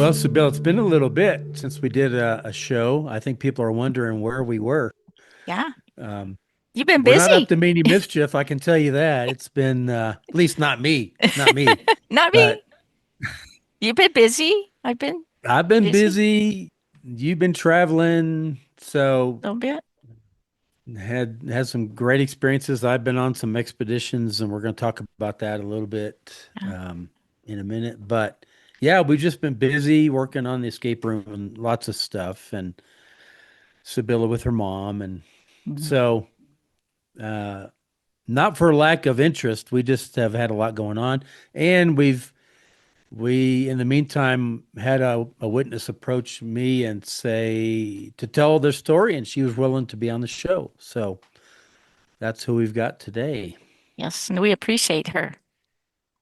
Well, Sibyl, it's been a little bit since we did a show. I think people are wondering where we were. Yeah, Um, you've been we're not up busy. to any mischief, I can tell you that. It's been, at least not me, Not but me. You've been busy. I've been I've been busy busy. You've been traveling, so a little bit. had some great experiences. I've been on some expeditions, and we're going to talk about that a little bit Uh, in a minute. But yeah, we've just been busy working on the escape room and lots of stuff, and Sibylla with her mom, and mhm. so uh, not for lack of interest, we just have had a lot going on, and we in the meantime had a witness approach me and say to tell their story, and she was willing to be on the show. So that's who we've got today. Yes, and we appreciate her.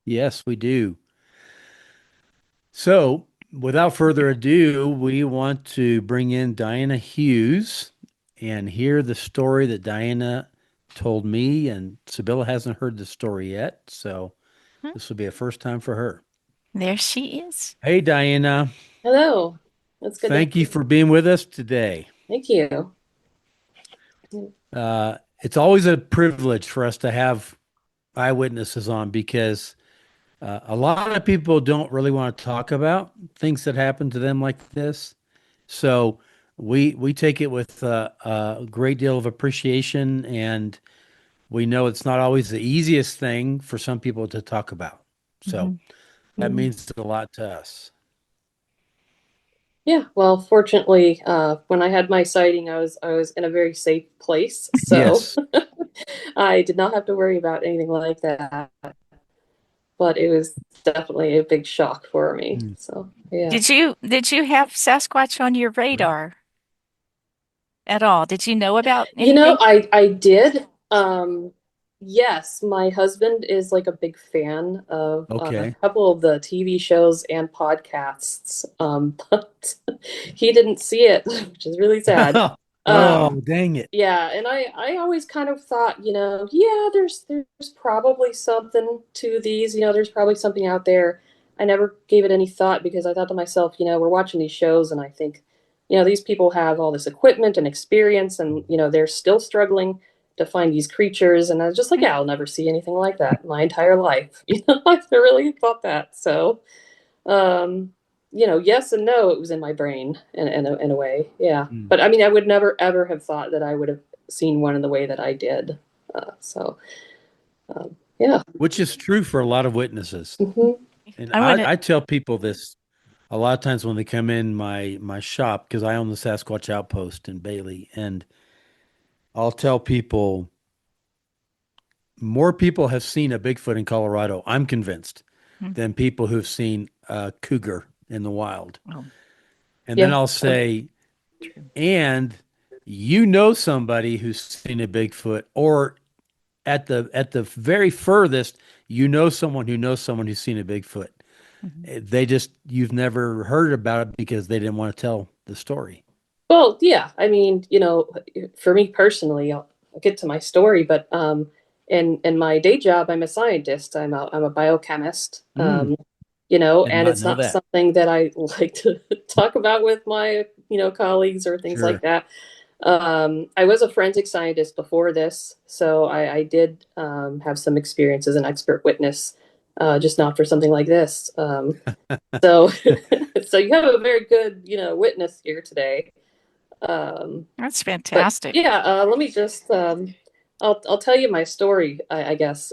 Yes, we do. So without further ado, we want to bring in Diana Hughes and hear the story that Diana told me. And Sibylla hasn't heard the story yet. So Hmm, this will be a first time for her. there she is. Hey, Diana. Hello. That's good to Thank you for being with us today. thank you. It's always a privilege for us to have eyewitnesses on because a lot of people don't really want to talk about things that happen to them like this. So we take it with a great deal of appreciation, and we know it's not always the easiest thing for some people to talk about. So Mhm. that Mm. means a lot to us. Yeah, well, fortunately, when I had my sighting, I was in a very safe place, so Yes. I did not have to worry about anything like that. But it was definitely a big shock for me. Mm. So yeah. Did you have Sasquatch on your radar at all? Did you know about You know, anything? I did. Yes, my husband is like a big fan of a Okay. couple of the TV shows and podcasts, but he didn't see it, which is really sad. Oh, Um, dang it. yeah, and I always kind of thought, yeah, there's probably something to these, there's probably something out there. I never gave it any thought because I thought to myself, we're watching these shows and I think, these people have all this equipment and experience and, they're still struggling to find these creatures. And I was just like, Hmm. yeah, I'll never see anything like that in my entire life. I really thought that. So, um, yes and no, it was in my brain in a way. Yeah. Mm. But I mean, I would never, ever have thought that I would have seen one in the way that I did. Yeah. Which is true for a lot of witnesses. Hmm. And I I, want to. I tell people this a lot of times when they come in my shop because I own the Sasquatch Outpost in Bailey, and I'll tell people more people have seen a Bigfoot in Colorado, I'm convinced, than people who've seen a cougar in the wild. Oh, And then Yeah. I'll say, true. and you know somebody who's seen a Bigfoot, or at the very furthest, you know someone who knows someone who's seen a Bigfoot. Mhm. They just you've never heard about it because they didn't want to tell the story. Well, yeah. I mean, for me personally, I'll get to my story, but in my day job, I'm a scientist. I'm a biochemist. Mm, did And not it's know not that. something that I like to talk about with my, colleagues or things like Sure. that. I was a forensic scientist before this, so I did have some experience as an expert witness, just not for something like this. So, so you have a very good, witness here today. That's But fantastic. yeah, let me just I'll tell you my story, I guess.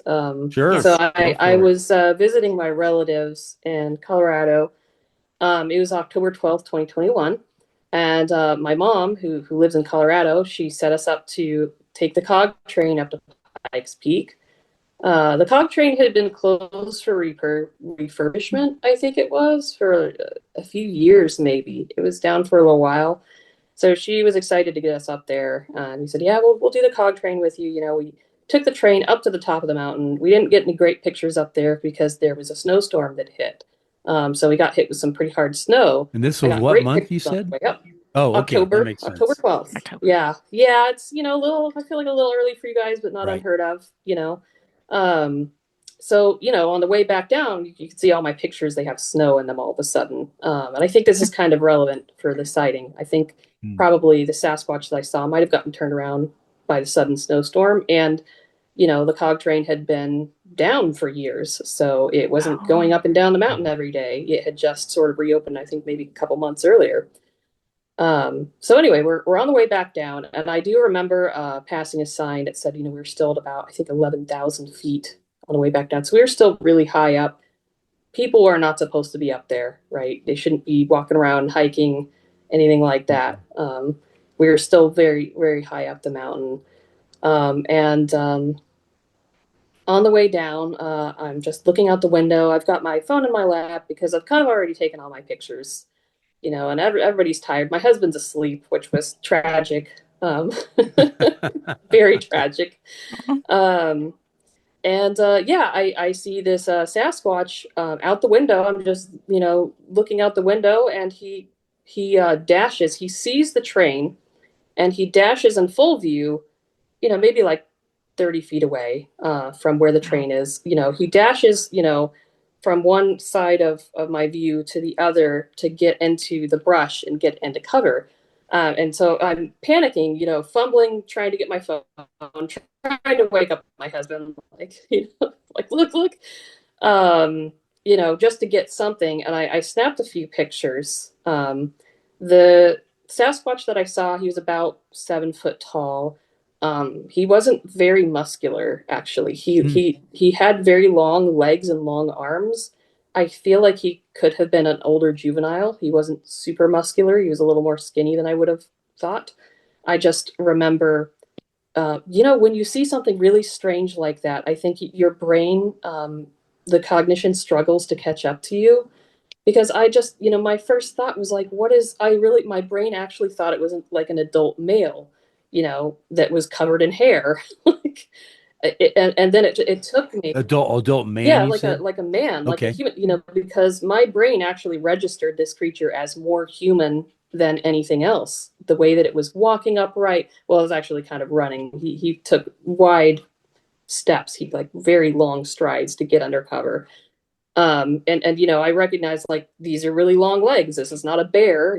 Sure. So Yes. I For it. was visiting my relatives in Colorado. It was October 12th, 2021, and my mom, who lives in Colorado, she set us up to take the Cog train up to Pikes Peak. The Cog train had been closed for refurbishment, I think it was, for a few years, maybe. It was down for a little while. So she was excited to get us up there. And we said, yeah, we'll do the Cog train with you. We took the train up to the top of the mountain. We didn't get any great pictures up there because there was a snowstorm that hit. So we got hit with some pretty hard snow. And this I was got what great month you pictures on said? the way up. Oh, okay. That October, makes October sense. 12th. October. Yeah. Yeah, it's, a little, I feel like a little early for you guys, but not Right. unheard of. Um, So, on the way back down, you can see all my pictures, they have snow in them all of a sudden. And I think this is kind of relevant for the sighting. I think Mm. probably the Sasquatch that I saw might have gotten turned around by the sudden snowstorm. And, the cog train had been down for years. So it wasn't going Oh, up and down the mountain every day. It had just sort of reopened, I think maybe a couple months earlier. So anyway, we're on the way back down, and I do remember passing a sign that said, we were still at about, I think, 11,000 feet on the way back down. So we were still really high up. People are not supposed to be up there, right? They shouldn't be walking around, hiking, anything like that. We were still very, very high up the mountain. And On the way down, I'm just looking out the window. I've got my phone in my lap because I've kind of already taken all my pictures, and everybody's tired. My husband's asleep, which was tragic, very tragic. Um, and Yeah, I see this Sasquatch out the window. I'm just, looking out the window, and he dashes. He sees the train, and he dashes in full view, maybe like 30 feet away from where the wow. train is. He dashes, from one side of my view to the other to get into the brush and get into cover. And so I'm panicking, fumbling, trying to get my phone, trying to wake up my husband, like, like, look, just to get something. And I snapped a few pictures. The Sasquatch that I saw, he was about 7 foot tall. He wasn't very muscular, actually. He Mm. he he had very long legs and long arms. I feel like he could have been an older juvenile. He wasn't super muscular. He was a little more skinny than I would have thought. I just remember, when you see something really strange like that, I think your brain, the cognition struggles to catch up to you because I just, my first thought was like, my brain actually thought it was like an adult male, that was covered in hair. Like, and then it took me, Adult man, yeah, you like a said? man, like a Okay. human, because my brain actually registered this creature as more human than anything else. The way that it was walking upright, well, it was actually kind of running. He took wide steps, he like very long strides to get under cover. And I recognize, like, these are really long legs. This is not a bear,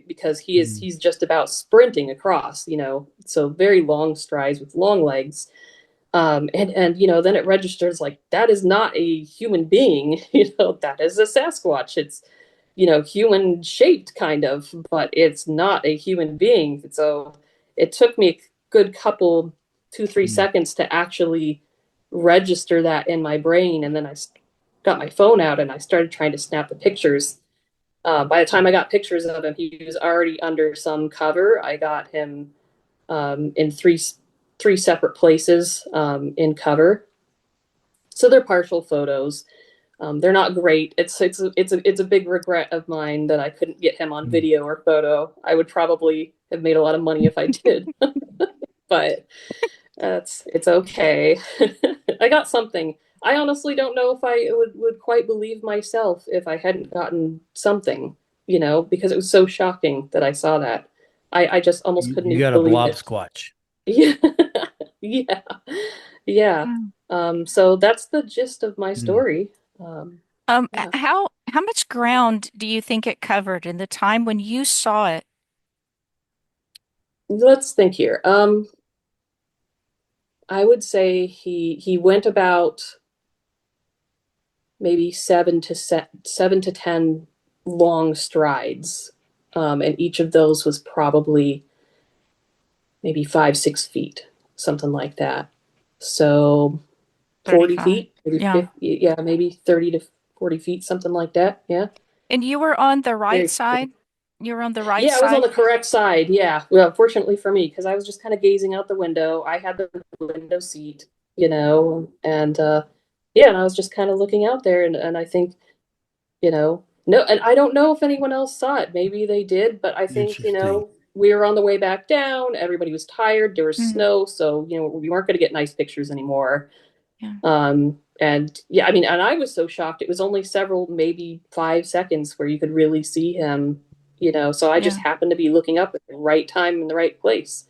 because Mm. he's just about sprinting across, so very long strides with long legs. And then it registers like that is not a human being, that is a Sasquatch. It's, human shaped kind of, but it's not a human being. So it took me a good couple, 2 3 Mm. seconds to actually register that in my brain. And then I got my phone out and I started trying to snap the pictures. By the time I got pictures of him, he was already under some cover. I got him in three separate places in cover. So they're partial photos. They're not great. It's a big regret of mine that I couldn't get him on Mm. video or photo. I would probably have made a lot of money if I did, but it's okay. I got something. I honestly don't know if I would quite believe myself if I hadn't gotten something, because it was so shocking that I saw that. I just almost couldn't You even got a believe blob it. squatch. Yeah. Yeah. Yeah. Mm. So that's the gist of my Mm. story. Yeah. How much ground do you think it covered in the time when you saw it? Let's think here. I would say he went about maybe 7 to 10 long strides, and each of those was probably maybe 5 6 feet, something like that. So 40 35. feet, maybe Yeah. 50, yeah, maybe 30 to 40 feet, something like that. Yeah, And you were on the right very cool. side? You were on the right Yeah, I was on side? the correct side. Yeah. Well, fortunately for me, because I was just kind of gazing out the window. I had the window seat, and yeah, and I was just kind of looking out there, and I think, no, and I don't know if anyone else saw it. Maybe they did, but I think, Interesting. we were on the way back down. Everybody was tired. There was Mm, snow, so we weren't going to get nice pictures anymore. yeah. And yeah, I mean, and I was so shocked. It was only several, maybe 5 seconds where you could really see him, so I just Yeah. happened to be looking up at the right time in the right place.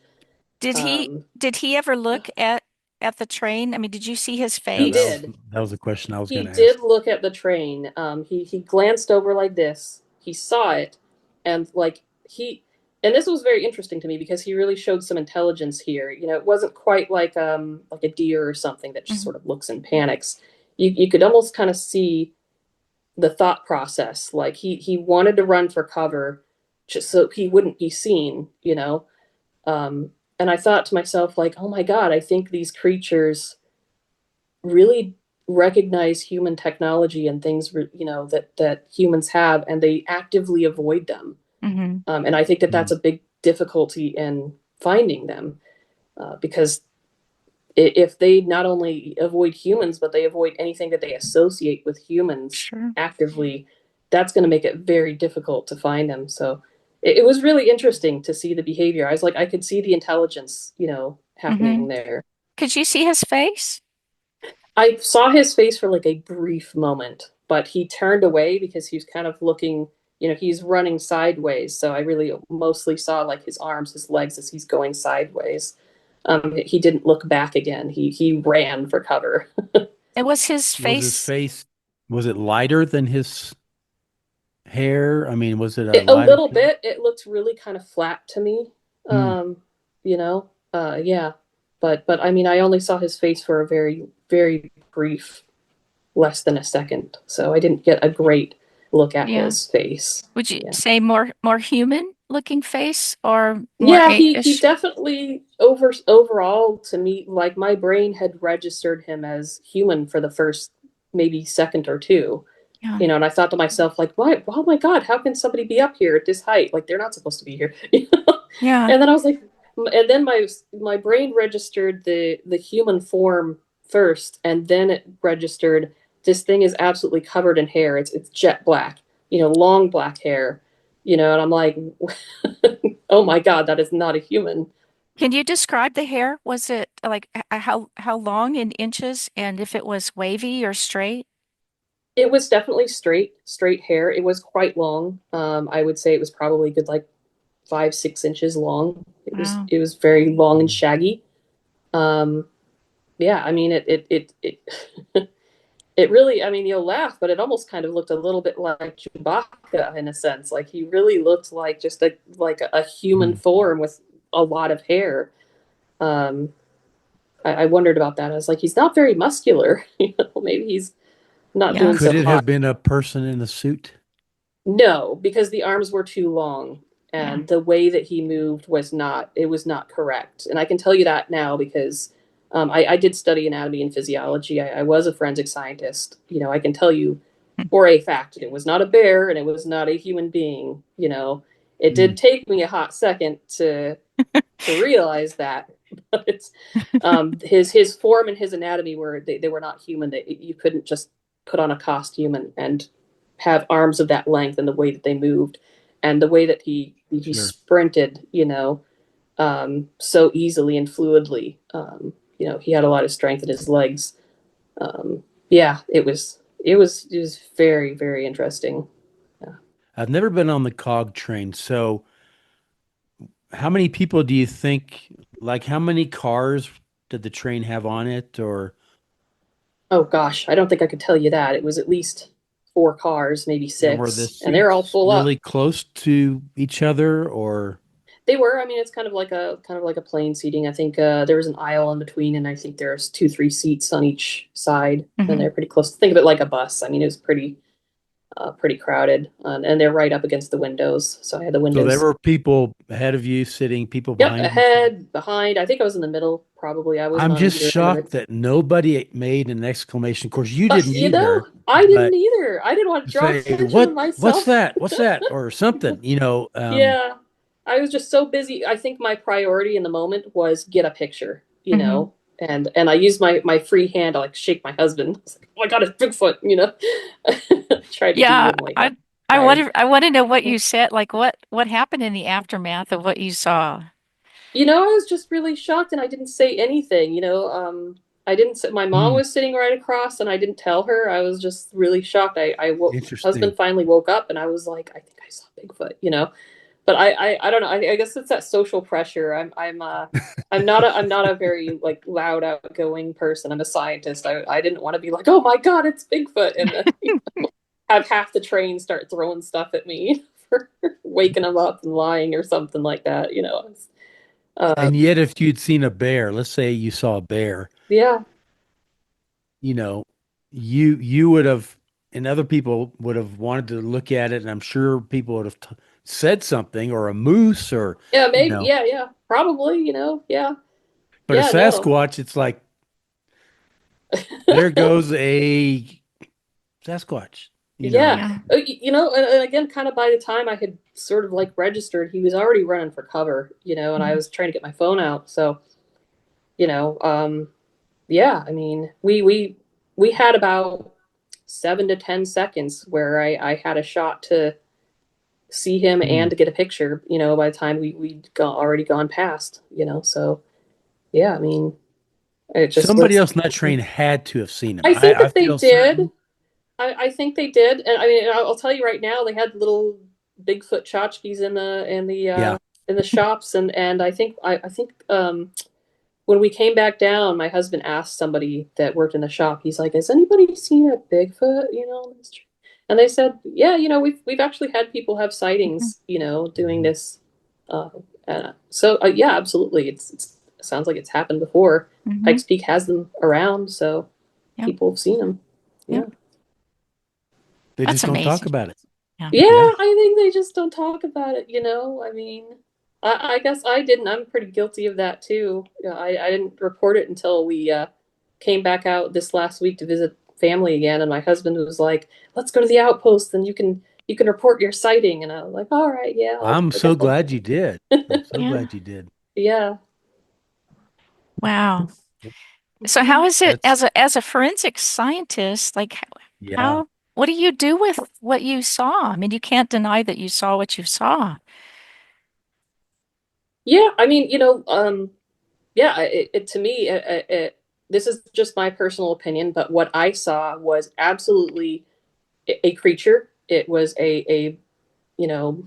Did he Um, did he ever yeah. look at at the train? I mean, did you see his Yeah, He face? did. that was a question I was He going to ask. did look at the train. He glanced over like this. He saw it, and and this was very interesting to me because he really showed some intelligence here. You know, it wasn't quite like a deer or something that just Mhm. sort of looks and panics. You could almost kind of see the thought process. Like he wanted to run for cover just so he wouldn't be seen. You know, and I thought to myself like, oh my God, I think these creatures really recognize human technology and things that humans have, and they actively avoid them. Mhm. And I think that Hmm. that's a big difficulty in finding them, because if they not only avoid humans but they avoid anything that they associate with humans Sure. actively, that's going to make it very difficult to find them. So it was really interesting to see the behavior. I was like, I could see the intelligence, happening Mhm. there. Could you see his face? I saw his face for like a brief moment, but he turned away because he was kind of looking, he's running sideways. So I really mostly saw like his arms, his legs as he's going sideways. He didn't look back again. He ran for cover. It was his Was his face. face, was it lighter than his hair? I mean, was it a A lighter little color? bit. It looked really kind of flat to me. Hmm. Yeah. But I mean, I only saw his face for a very, very brief, less than a second. So I didn't get a great look at Yeah. his face. Would you Yeah. say more human looking face or more Yeah, he apish? definitely overall to me, like my brain had registered him as human for the first maybe second or two. Yeah. And I thought to myself, like, why, oh my God, how can somebody be up here at this height? Like they're not supposed to be here. Yeah. And then I was like, and then my brain registered the human form first, and then it registered this thing is absolutely covered in hair. It's jet black, long black hair, and I'm like, oh my God, that is not a human. Can you describe the hair? Was it like how long in inches and if it was wavy or straight? It was definitely straight hair. It was quite long. I would say it was probably good like 5, 6 inches long. It was Wow. it was very long and shaggy. Um, yeah, I mean it it really, I mean, you'll laugh, but it almost kind of looked a little bit like Chewbacca in a sense. Like he really looked like just a human Hmm. form with a lot of hair. Um, I wondered about that. I was like, he's not very muscular. Maybe he's not Yeah. doing Could so it hot. have been a person in a suit? No, because the arms were too long Yeah. and the way that he moved was not correct. And I can tell you that now because I did study anatomy and physiology. I was a forensic scientist. I can tell you for a fact it was not a bear and it was not a human being. It Hmm. did take me a hot second to realize that, but it's his form and his anatomy they were not human. You couldn't just put on a costume and have arms of that length and the way that they moved and the way that he Sure. sprinted, so easily and fluidly. He had a lot of strength in his legs. Yeah, it was very, very interesting. Yeah. I've never been on the cog train, so how many people do you think, like how many cars did the train have on it, or Oh gosh, I don't think I could tell you that. It was at least 4 cars, maybe and were the six, and they're all seats full up. really close to each other, or They were. I mean, it's kind of like a plane seating. I think there was an aisle in between, and I think there's 2, 3 seats on each side, and Hmm. they're pretty close. Think of it like a bus. I mean, it was pretty crowded, and they're right up against the windows. So I had the so there windows. were people ahead of you sitting, people Yep, behind you sitting? ahead, behind. I think I was in the middle. Probably I wasn't I'm on just either end of shocked it. that nobody made an exclamation. Of course, you didn't either, I didn't but either. I didn't want to draw say, attention to what's myself. that? What's that? Or something, Yeah, I was just so busy. I think my priority in the moment was get a picture, Hmm. and I used my free hand to like shake my husband. I was like, oh my God, it's Bigfoot. Tried to keep Yeah. him like I quiet. want to know what you said, like what happened in the aftermath of what you saw. I was just really shocked, and I didn't say anything. I didn't say, my mom Hmm, was sitting right across, and I didn't tell her. I was just really shocked. Husband interesting. finally woke up, and I was like, I think I saw Bigfoot. but I don't know. I guess it's that social pressure. I'm not a very like loud outgoing person. I'm a scientist. I didn't want to be like, oh my God, it's Bigfoot, and then have half the train start throwing stuff at me for waking them up and lying or something like that. And yet, if you'd seen a bear, let's say you saw a bear, Yeah, you know, you would have, and other people would have wanted to look at it, and I'm sure people would have said something, or a moose, or yeah, you maybe, know. yeah, probably, yeah, But a no, Sasquatch, it's like there goes a Sasquatch, you know. yeah. Yeah. And again, kind of by the time I had sort of like registered, he was already running for cover, and I Mhm. was trying to get my phone out, so you know, yeah. I mean, we had about 7 to 10 seconds where I had a shot to see him and Hmm. to get a picture, by the time we'd already gone past, so yeah, I mean, it just Somebody was. else not trained had to have seen him. I think I that they feel did. certain. I think they did, and I mean, I'll tell you right now, they had little Bigfoot tchotchkes Yeah. in the shops, and I think when we came back down, my husband asked somebody that worked in the shop. He's like, "Has anybody seen a Bigfoot?" And they said, "Yeah, we've actually had people have Mhm. sightings, doing Mhm. this." Uh, yeah, absolutely. It sounds like it's happened before. Mhm. Pikes Peak has them around, so Yep. people have seen them. Yeah. Yep. They That's just don't talk amazing. about it. Yeah. Yeah, Yeah. I think they just don't talk about it. I mean, I guess I didn't. I'm pretty guilty of that too. Yeah, I didn't report it until we came back out this last week to visit family again, and my husband was like, "Let's go to the outpost, and you can report your sighting." And I was like, "All right, yeah, I'm I guess so I'll glad you did. I'm so Yeah. glad you did. yeah." Wow. So Mhm. how is it That's as a forensic scientist, like yeah. how what do you do with what you saw? I mean, you can't deny that you saw what you saw. Yeah, I mean, yeah, to me, this is just my personal opinion, but what I saw was absolutely a creature. It was you know,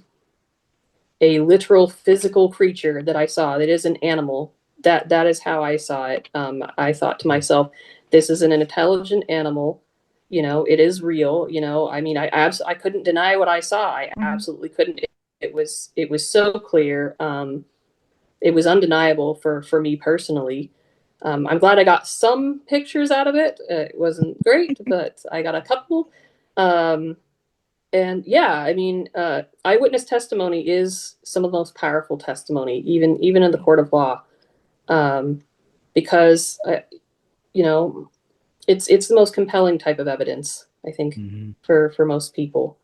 a literal physical creature that I saw. It is an animal. That is how I saw it. I thought to myself, this is an intelligent animal. It is real. I mean, I couldn't deny what I saw. I Mhm. absolutely couldn't. It was so clear. It was undeniable for me personally. I'm glad I got some pictures out of it. It wasn't great, but I got a couple. Um, and yeah, I mean, eyewitness testimony is some of the most powerful testimony, even in the court of law, um, because you know it's the most compelling type of evidence, I think, Hmm. for most people.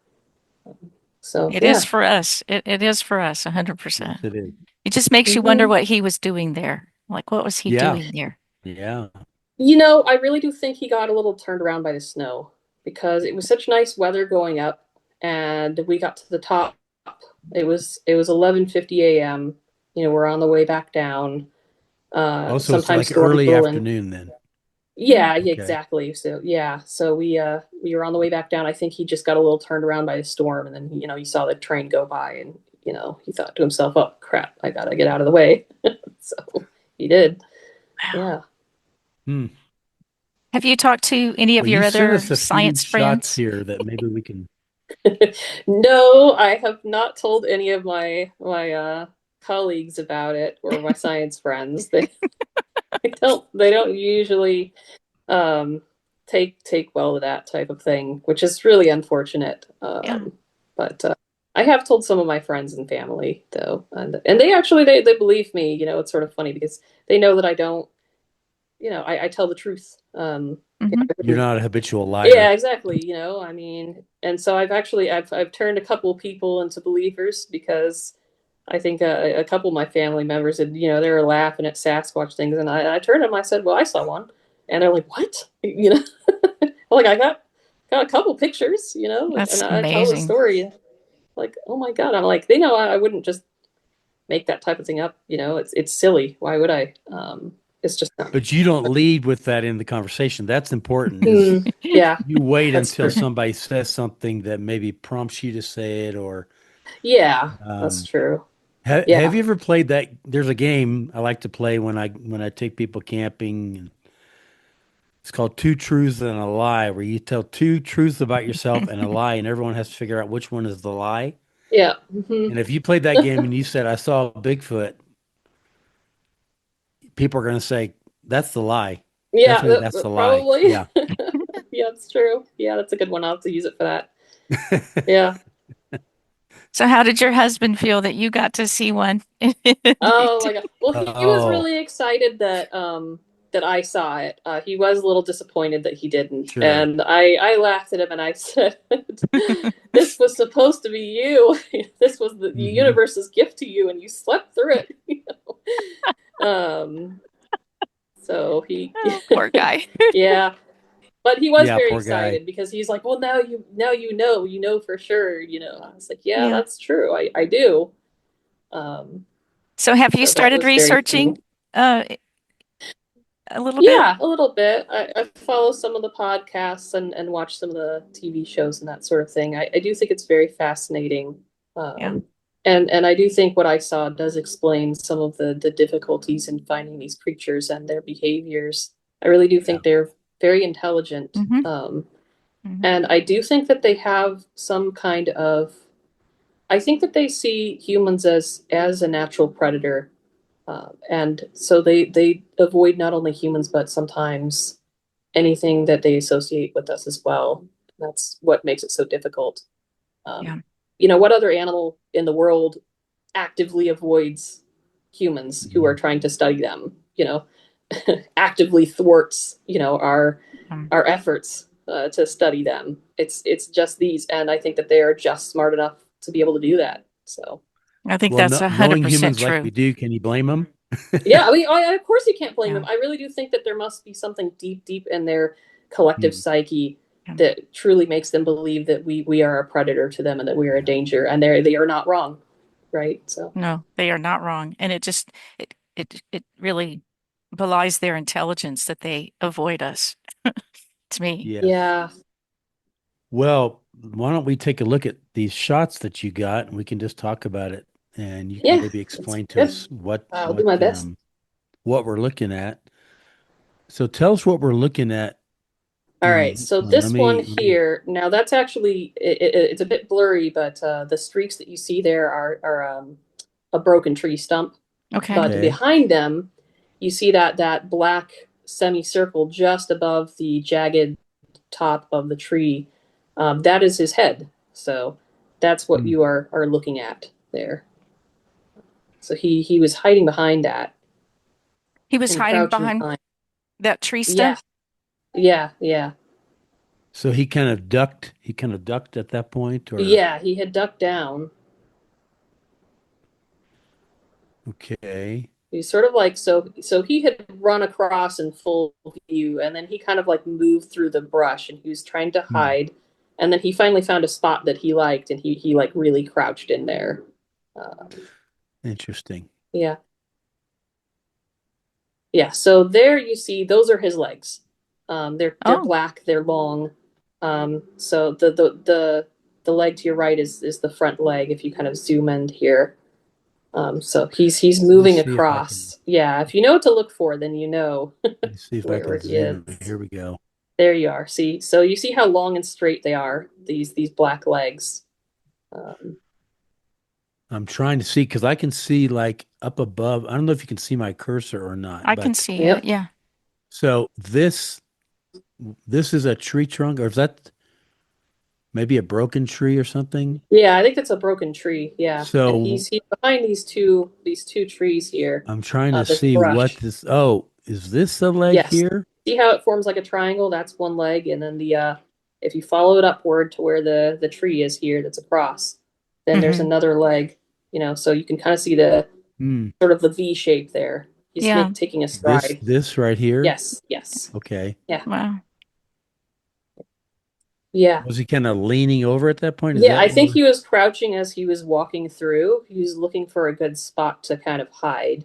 So It is yeah. for us. It is for us, Yes, 100%. it is. It just makes you wonder Mhm. what he was doing there. Like, what was he Yeah. doing there? Yeah. I really do think he got a little turned around by the snow because it was such nice weather going up, and we got to the top. It was 11:50 a.m. We're on the way back down. Also, it's Sometimes like storms early roll in. afternoon then. Yeah. Yeah, Okay. exactly. So yeah, so we were on the way back down. I think he just got a little turned around by the storm, and then he saw the train go by, and he thought to himself, "Oh crap, I gotta get out of the way." So he did. Wow. Yeah. Hmm. Have you talked to any of Well, your you sent other us a few science shots friends? here that maybe we can. No, I have not told any of my colleagues about it or my science friends. They don't usually um, take well to that type of thing, which is really unfortunate. Yeah. But I have told some of my friends and family though, and they actually they believe me. It's sort of funny because they know that I don't. I tell the truth. Hmm. I You're wouldn't. not a habitual Yeah, liar. exactly. I mean, and so I've turned a couple of people into believers because I think a couple of my family members had, they were laughing at Sasquatch things, and I turned to them. I said, "Well, I saw one," and they're like, "What?" Like I got a couple pictures, and That's I tell the amazing. story. Like, oh my God, I'm like, they know I wouldn't just make that type of thing up. It's silly. Why would I? It's just not. But you don't lead with that in the conversation. That's important is Yeah, you wait that's until true. somebody says something that maybe prompts you to say it or Yeah, that's Um, true. have Yeah. you ever played that? There's a game I like to play when I take people camping. It's called Two Truths and a Lie, where you tell two truths about yourself and a lie, and everyone has to figure out which one is the lie. Yeah. And if you played that game and you said, I saw Bigfoot, people are going to say, that's the lie. Yeah, Definitely, that's the lie. probably. Yeah. Yeah, it's true. Yeah, that's a good one. I'll have to use it for that. Yeah. So how did your husband feel that you got to see one? Oh my God. Well, he was Oh, really excited that I saw it. He was a little disappointed that he didn't. sure. And I laughed at him and I said, "This was supposed to be you. This was the Hmm. universe's gift to you and you slept through it." Um, so he Oh, poor guy. yeah. But he was Yeah, very poor guy. excited because he's like, "Well, now you know for sure, you know." I was like, "Yeah, Yeah. that's true. I do." Um, So have you so that started was very researching funny. uh a little bit? Yeah, a little bit. I follow some of the podcasts and watch some of the TV shows and that sort of thing. I do think it's very fascinating. Yeah. Um, and I do think what I saw does explain some of the difficulties in finding these creatures and their behaviors. I really do Yeah. think they're very intelligent. Hmm. Hmm. And I do think that they have some kind of, I think that they see humans as a natural predator. And so they avoid not only humans, but sometimes anything that they associate with us as well. That's what makes it so difficult. Um, Yeah. what other animal in the world actively avoids humans who are Mhm. trying to study them? Actively thwarts, Um, our efforts to study them. It's just these, and I think that they are just smart enough to be able to do that. So I think Well, that's no, a hundred knowing percent humans like true. we do, can you blame them? yeah, I mean, of course you can't blame them. Yeah. I really do think that there must be something deep, deep in their collective Mm, psyche Yeah. that truly makes them believe that we are a predator to them and that we are a yeah. danger, and they are not wrong, right? So No, they are not wrong. And it really belies their intelligence that they avoid us, to me. Yes. yeah, Well, why don't we take a look at these shots that you got and we can just talk about it and you can yeah, maybe that's explain to good. us I'll do my best. what we're looking at. So tell us what we're looking at All right, so let this one me here, now that's actually it's a bit blurry, but the streaks that you see there are a broken tree stump. Okay. But okay. behind them, you see that black semicircle just above the jagged top of the tree. That is his head. So that's what Hmm. you are looking at there. So he was hiding behind that He was and hiding crouching behind behind. that tree stump. Yeah, yeah, yeah, So he kind of ducked at that point or yeah. He had ducked down. okay. He's sort of like so he had run across in full view and then he kind of like moved through the brush and he was trying to Hmm. hide and then he finally found a spot that he liked and he like really crouched in there. Um, Interesting. yeah. Yeah, so there you see those are his legs. They're Oh, black, they're long. So the leg to your right is the front leg if you kind of zoom in here. So he's Let me moving see if I can across. Yeah, if you know what to look for, then you know let me see if I where can he is. zoom. Here we go. There you are. See, so you see how long and straight they are, these black legs. Um, I'm trying to see because I can see like up above. I don't know if you can see my cursor or not, I can but see it. yep. Yeah. so this is a tree trunk, or is that maybe a broken tree or something? Yeah, I think that's a broken tree. Yeah, and So he's behind these two trees here. I'm trying to This see what brush. this. Oh, is this a leg Yes. here? See how it forms like a triangle? That's one leg, and then the if you follow it upward to where the tree is here, that's across, then there's Hmm. another leg. So you can kind of see the Hmm. sort of the V shape there. He's Yeah. taking a This stride. this right here. Yes, yes, Okay. yeah, Wow. yeah. Was he kind of leaning over at that point? Is Yeah, that I think what? he was crouching as he was walking through. He was looking for a good spot to kind of hide.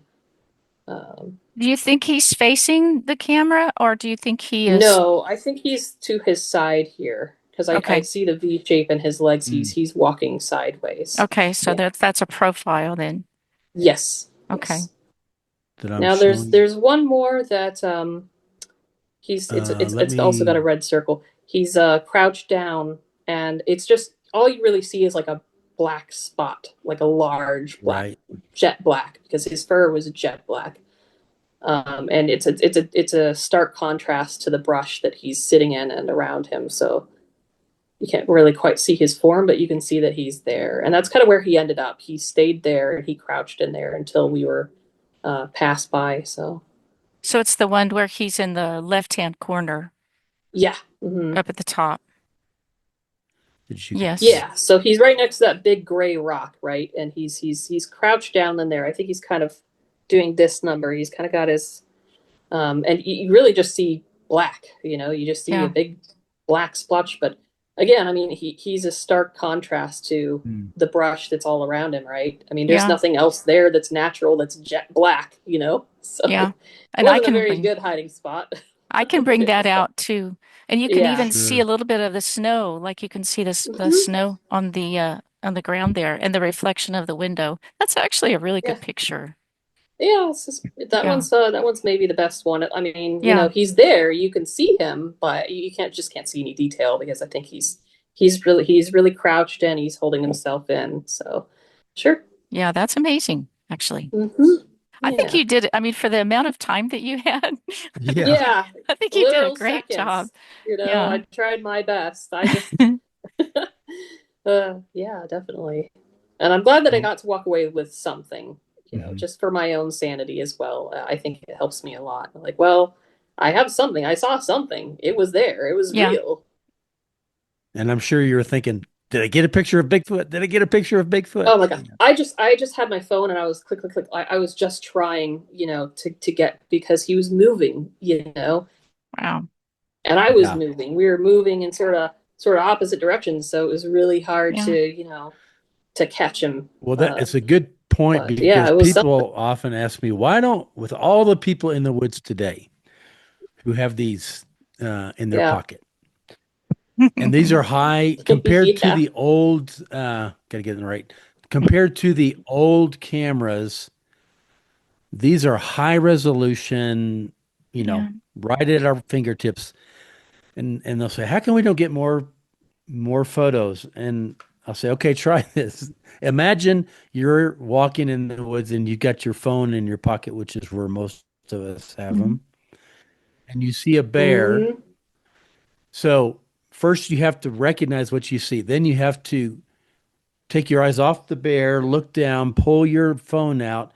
Um, Do you think he's facing the camera or do you think he is? no, I think he's to his side here. because I Okay. see the V shape in his legs. Mm. He's walking sideways. Okay. So Yeah. that's a profile then. Yes. Okay. Yes. That I'm Now there's showing. there's one more that he's Let it's also got a me. red circle. He's crouched down, and it's just all you really see is like a black spot, like a large black, Right. jet black, because his fur was jet black. And it's a stark contrast to the brush that he's sitting in and around him. So you can't really quite see his form, but you can see that he's there, and that's kind of where he ended up. He stayed there and he crouched in there until we were passed by. So So it's the one where he's in the left-hand corner yeah. Hmm. up at the top. Did you get Yes. that? Yeah, so he's right next to that big gray rock, right? And he's crouched down in there. I think he's kind of doing this number. He's kind of got his and you really just see black, you just see a Yeah. big black splotch. But again, I mean, he's a stark contrast to Mm. the brush that's all around him, right? I mean, there's Yeah. nothing else there that's natural, that's jet black, Yeah. so it And wasn't a very good hiding spot. I can bring that out too. And you can Yeah. even see a Sure. little bit of the snow, like you can see the Hmm. snow on the ground there and the reflection of the window. That's actually a really Yeah. good picture. Yeah, it's just, Yeah. that one's maybe the best one. I mean, Yeah. he's there, you can see him, but you can't see any detail because I think he's really crouched in, he's holding himself in. So, sure. Yeah, that's amazing, actually. Hmm. I think Yeah. you did, I mean, for the amount of time that you had, Yeah. Yeah, I think you did a literal great job. seconds. Yeah. I tried my best. Yeah, definitely. And I'm glad that I Well, got to walk away with something, mhm. just for my own sanity as well. I think it helps me a lot. Like, well, I have something. I saw something. It was there. It was Yeah. real. And I'm sure you were thinking, did I get a picture of Bigfoot? Did I get a picture of Bigfoot? Oh my God. I just had my phone and I was click, click, click. I was just trying, to get, because he was moving, Wow. and I was Yeah. moving. We were moving in sort of opposite directions. So it was really hard Yeah. to catch him. Well, that it's a good point But yeah, because it was something. people often ask me, why don't, with all the people in the woods today who have these in their Yeah. pocket, and these are high compared to Yeah. the old, gotta get it right, compared to the old cameras, these are high resolution, Yeah. right at our fingertips. And they'll say, how come we don't get more photos? And I'll say, okay, try this. Imagine you're walking in the woods and you got your phone in your pocket, which is where most of us have Mhm. them, and you see a bear. Hmm. So first you have to recognize what you see. Then you have to take your eyes off the bear, look down, pull your phone out,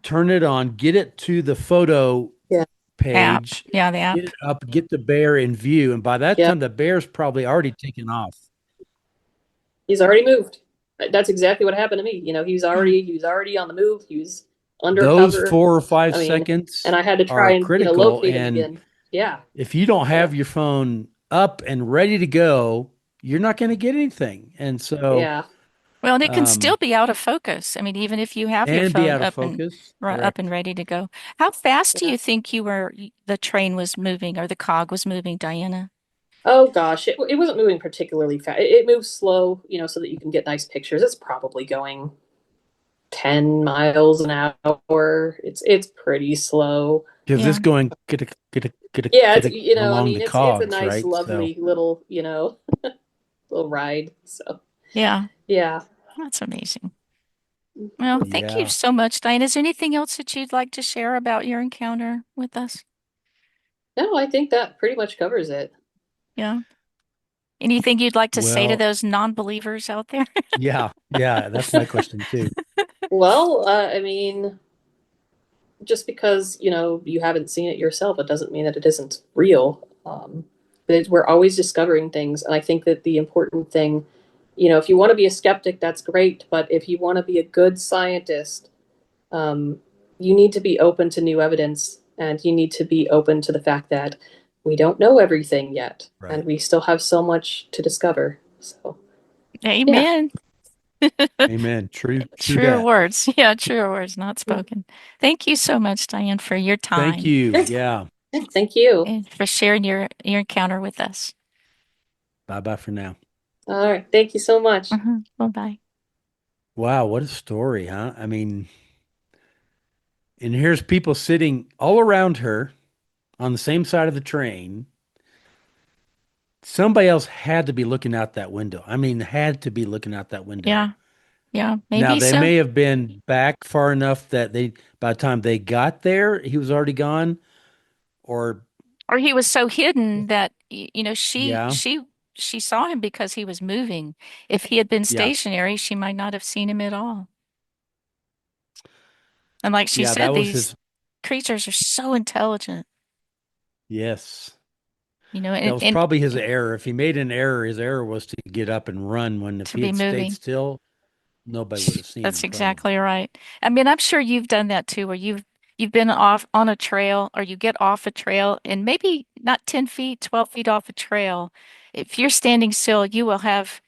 turn it on, get it to the photo Yeah. App. page, Yeah, the get app. it up, get the bear in view. And by that Yeah. time, the bear's probably already taken off. He's already moved. That's exactly what happened to me. He's Yeah. already on the move. He was Those undercover. 4 or 5 I mean, and seconds I had to try are and, critical. locate him And again. Yeah. if you don't Yeah. have your phone up and ready to go, you're not going to get anything. And so, Yeah. Well, and it can still um, be out of focus. I mean, even if you have your and be phone out of focus. up and Correct. ready to go. How fast do Yeah. you think the train was moving or the cog was moving, Diana? Oh gosh, it wasn't moving particularly fast. It moves slow, so that you can get nice pictures. It's probably going 10 miles an hour. It's pretty slow. Because this Yeah. going get Yeah, it's a I along mean, the it's a cogs, nice, right? So, lovely little, little ride. So Yeah. yeah. That's amazing. Well, thank you yeah. so much, Diana. Is there anything else that you'd like to share about your encounter with us? No, I think that pretty much covers it. Yeah. Anything you'd like to say to Well, those non-believers out there? yeah. Yeah. That's my question too. Well, I mean, just because you haven't seen it yourself, it doesn't mean that it isn't real. But we're always discovering things, and I think that the important thing, if you want to be a skeptic, that's great. But if you want to be a good scientist, um, you need to be open to new evidence, and you need to be open to the fact that we don't know everything yet, and Right. we still have so much to discover. So, yeah. Amen. Amen. True Truer that. words. Yeah, truer words, not spoken. Thank you so much, Diane, for your Thank time you. Yeah. Yeah. Thank you. and for sharing your encounter with us. Bye bye for now. All right. Thank you so much. Bye bye. Wow, what a story, huh? I mean, and here's people sitting all around her on the same side of the train. Somebody else had to be looking out that window. I mean, had to be looking out that window. Yeah. Yeah. Now, Maybe they so. may have been back far enough that by the time they got there, he was already gone. Or, Or he was so hidden that, yeah, she saw him because he was moving. If he had been yeah, stationary, she might not have seen him at all. And like she yeah, said, that was these his, creatures are so intelligent, yes. That and, was and probably his error. If he made an error, his error was to get up and run when if to he be had stayed moving. still, nobody would have seen That's him, probably. exactly right. I mean, I'm sure you've done that too, where you've been off on a trail or you get off a trail and maybe not 10 feet, 12 feet off a trail. If you're standing still, you will have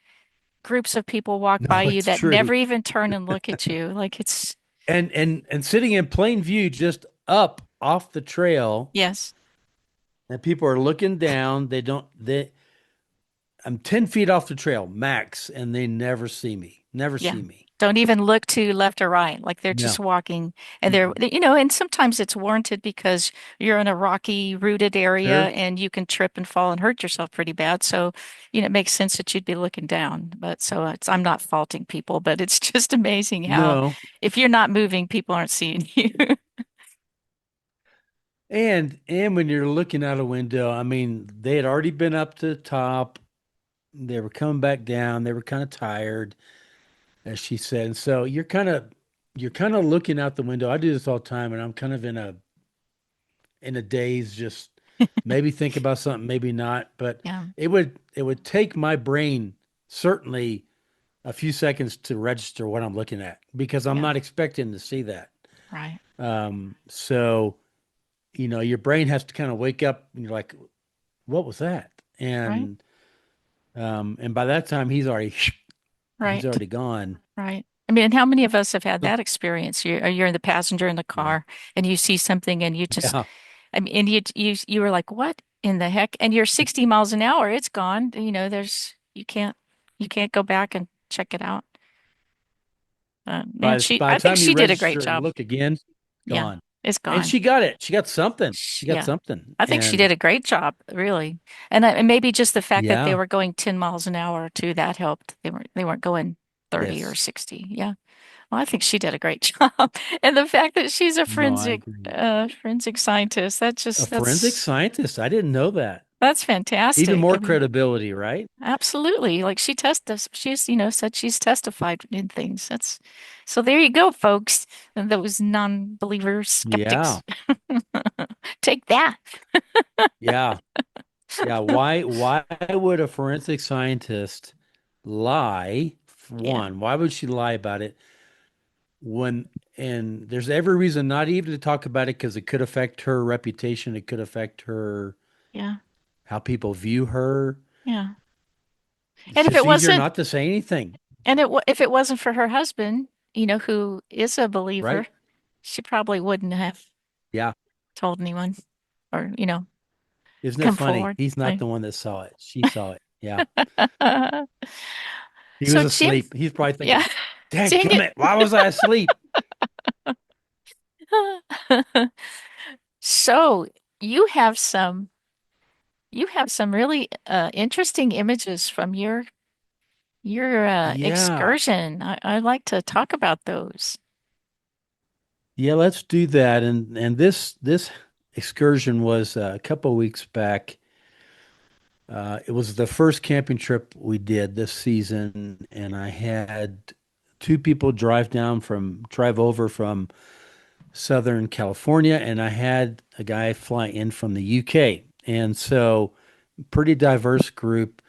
groups of people walk by No, you it's that true. never even turn and look at you. Like it's, And sitting in plain view just up off the trail, yes, and people are looking down. They I'm 10 feet off the trail max, and they never see me. Never yeah. see me. Don't even look to left or right. Like they're just No. walking and Mm-mm. and sometimes it's warranted because you're in a rocky, rooted area Sure. and you can trip and fall and hurt yourself pretty bad. So, it makes sense that you'd be looking down. But so I'm not faulting people, but it's just amazing how No. if you're not moving, people aren't seeing you. And when you're looking out a window, I mean, they had already been up to the top. They were coming back down. They were kind of tired, as she said. And so you're kind of looking out the window. I do this all the time, and I'm kind of in a daze, just maybe think about something, maybe not. But Yeah, it would take my brain certainly a few seconds to register what I'm looking at because I'm yeah, not expecting to see that. right, So your brain has to kind of wake up and you're like, what was that? right, And by that time he's right. already gone. Right. I mean, how many of us have had that experience? You're the passenger in the Yeah. car and you see something and you just, Yeah. I mean, and you were like, what in the heck? And you're 60 miles an hour. It's gone. You can't go back and check it out. Man, By I the think time you she did a great register and job. look again, Yeah, gone. it's And gone. she got it. She got something. She got Yeah. something. I think she did And a great job, really. And maybe just the fact that they yeah, were going 10 miles an hour too, that helped. They weren't going 30 or yes. 60. Yeah. Well, I think she did a great job. And the fact that she's a No, I agree. forensic scientist, A forensic scientist. I didn't know that. that's Even fantastic. I more mean, credibility, right? absolutely. Like she's, said she's testified in things. So there you go, folks. And those non-believers, Yeah. skeptics. Take that. Yeah. Yeah. Why would a forensic scientist lie? For Yeah. one, why would she lie about it when and there's every reason not even to talk about it because it could affect her reputation, it could affect her Yeah. how people view her. Yeah. It's And if just it easier wasn't not to say anything, if it wasn't for her husband, who is a believer, right? she probably wouldn't have Yeah. told anyone or, Isn't it come funny? forward. He's not Like, the one that saw it. She saw it. Yeah. He so was Jim, asleep. He's probably yeah, thinking, Dad, dang it, why was I asleep? it. So you have some you have some really interesting images from your Yeah. excursion. I'd like to talk about those. Yeah, let's do that. And this excursion was a couple of weeks back. It was the first camping trip we did this season, and I had two people drive over from Southern California, and I had a guy fly in from the UK. And so pretty diverse group,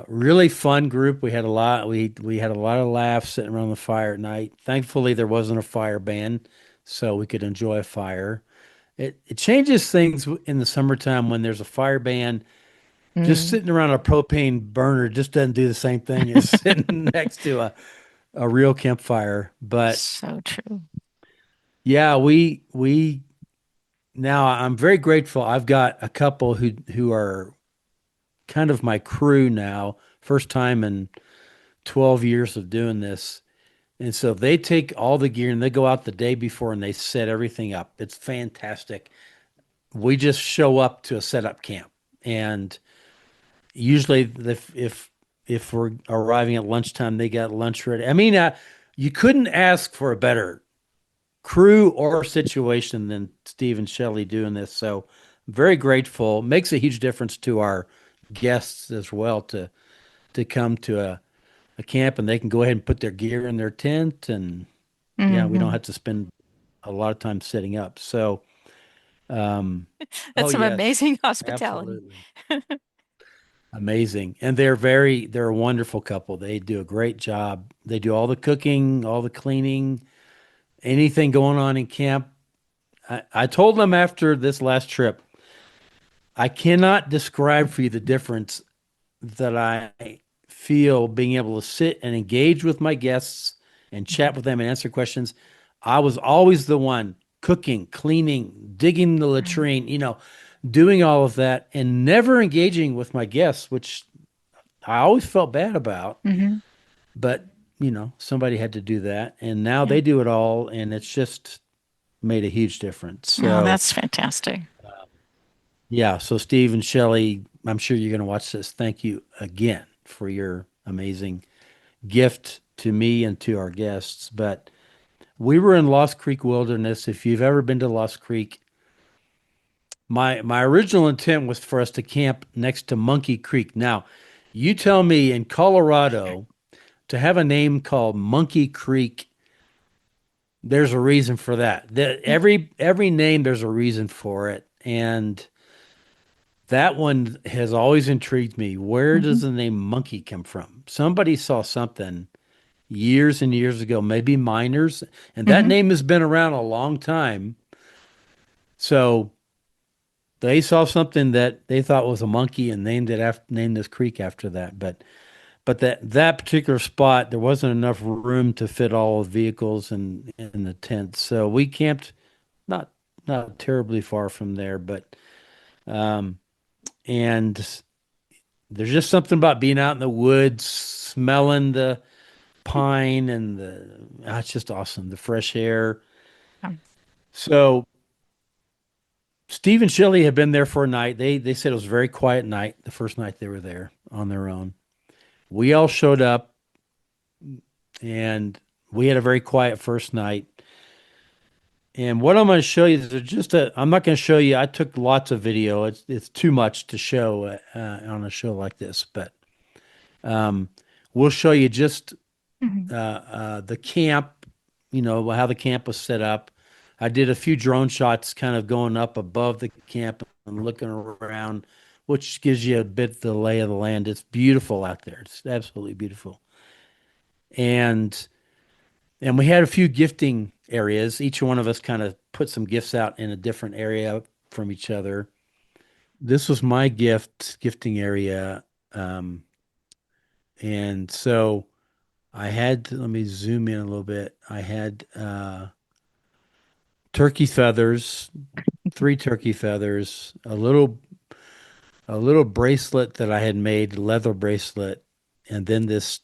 really fun group. We had a lot of laughs sitting around the fire at night. Thankfully, there wasn't a fire ban, so we could enjoy a fire. It changes things in the summertime when there's a fire ban. Just Mm, sitting around a propane burner just doesn't do the same thing as sitting next to a real campfire. But so true. yeah, we now I'm very grateful. I've got a couple who are kind of my crew now. First time in 12 years of doing this. And so they take all the gear and they go out the day before and they set everything up. It's fantastic. We just show up to a setup camp, and usually if we're arriving at lunchtime, they got lunch ready. I mean, you couldn't ask for a better crew or situation than Steve and Shelley doing this. So very grateful. Makes a huge difference to our guests as well to come to a camp, and they can go ahead and put their gear in their tent, and yeah, we don't Hmm. have to spend a lot of time setting up. So, um, oh That's some yes, amazing hospitality. absolutely. Amazing. And they're a wonderful couple. They do a great job. They do all the cooking, all the cleaning, anything going on in camp. I told them after this last trip, I cannot describe for you the difference that I feel being able to sit and engage with my guests and chat with them and answer questions. I was always the one cooking, cleaning, digging the latrine, doing all of that and never engaging with my guests, which I always felt bad about. Hmm. But, somebody had to do that. And now Yeah. they do it all. And it's just made a huge difference. Oh, So, that's fantastic. yeah. So, Steve and Shelley, I'm sure you're going to watch this. Thank you again for your amazing gift to me and to our guests. But we were in Lost Creek Wilderness. If you've ever been to Lost Creek, my original intent was for us to camp next to Monkey Creek. Now, you tell me in Colorado to have a name called Monkey Creek, there's a reason for that. Every name there's a reason for it, and that one has always intrigued me. Where Hmm. does the name Monkey come from? Somebody saw something years and years ago, maybe miners, and that Hmm. name has been around a long time. So they saw something that they thought was a monkey and named this creek after that. But that particular spot, there wasn't enough room to fit all the vehicles and in the tent. So we camped not not terribly far from there, but um and there's just something about being out in the woods, smelling the pine and it's just awesome. The fresh air. So Steve and Shelley had been there for a night. They said it was a very quiet night, the first night they were there on their own. We all showed up and we had a very quiet first night. And what I'm going to show you is I'm not going to show you. I took lots of video. It's too much to show on a show like this, but um, we'll show you just Hmm. the camp, how the camp was set up. I did a few drone shots kind of going up above the camp and looking around, which gives you a bit the lay of the land. It's beautiful out there. It's absolutely beautiful. And we had a few gifting areas. Each one of us kind of put some gifts out in a different area from each other. This was my gifting area. Um, and so let me zoom in a little bit. I had turkey feathers, three turkey feathers, a little bracelet that I had made, leather bracelet, and then this